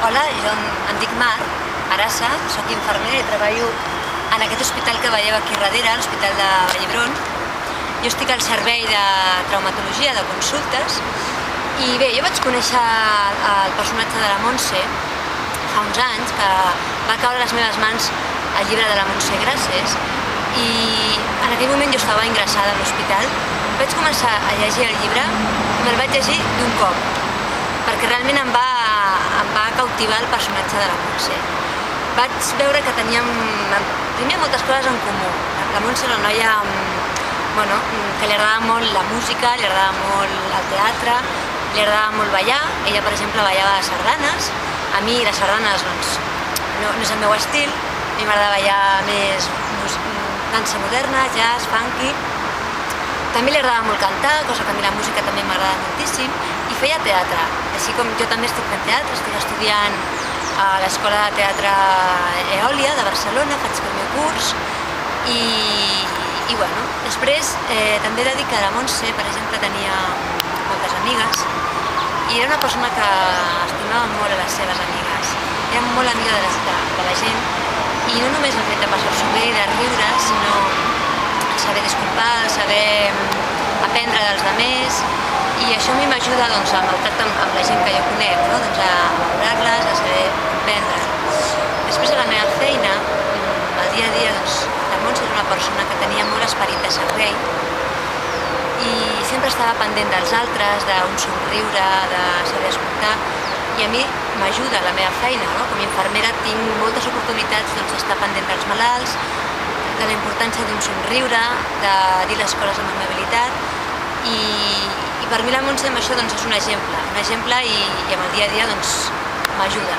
Hola, jo em dic Mar Arassa, soc infermera i treballo en aquest hospital que veieu aquí darrere, l'Hospital de Vall-d'Hebron. Jo estic al servei de traumatologia, de consultes, i bé, jo vaig conèixer el personatge de la Montse fa uns anys, que va caure a les meves mans el llibre de la Montse Grasses, i en aquell moment jo estava ingressada a l'hospital. Vaig començar a llegir el llibre i me'l vaig llegir d'un cop, perquè realment em va cautivar el personatge de la Montse. Vaig veure que teníem, primer, moltes coses en comú. La Montse era una noia que li agradava molt la música, li agradava molt el teatre, li agradava molt ballar. Ella, per exemple, ballava sardanes. A mi les sardanes no és el meu estil. A mi m'agrada ballar més dansa moderna, jazz, funky. També li agradava molt cantar, cosa que a mi la música també m'agrada moltíssim, i feia teatre. Així com jo també estic fent teatre, estic estudiant a l'Escola de Teatre Eòlia de Barcelona, faig el meu curs, i bueno, després també he de dir que la Montse, per exemple, tenia moltes amigues, i era una persona que estimava molt a les seves amigues. Era molt amiga de la gent, i no només el fet de passar-s'ho bé, de riure, sinó saber disculpar, saber aprendre dels altres, i això a mi m'ajuda amb el tracte amb la gent que jo conec, a valorar-les, a saber comprendre. Després de la meva feina, al dia a dia, la Montse era una persona que tenia molt esperit de servei i sempre estava pendent dels altres, d'un somriure, de saber escoltar, i a mi m'ajuda la meva feina. Com a infermera tinc moltes oportunitats d'estar pendent dels malalts, de la importància d'un somriure, de dir les coses amb amabilitat, i per mi la Montse amb això és un exemple, i amb el dia a dia m'ajuda.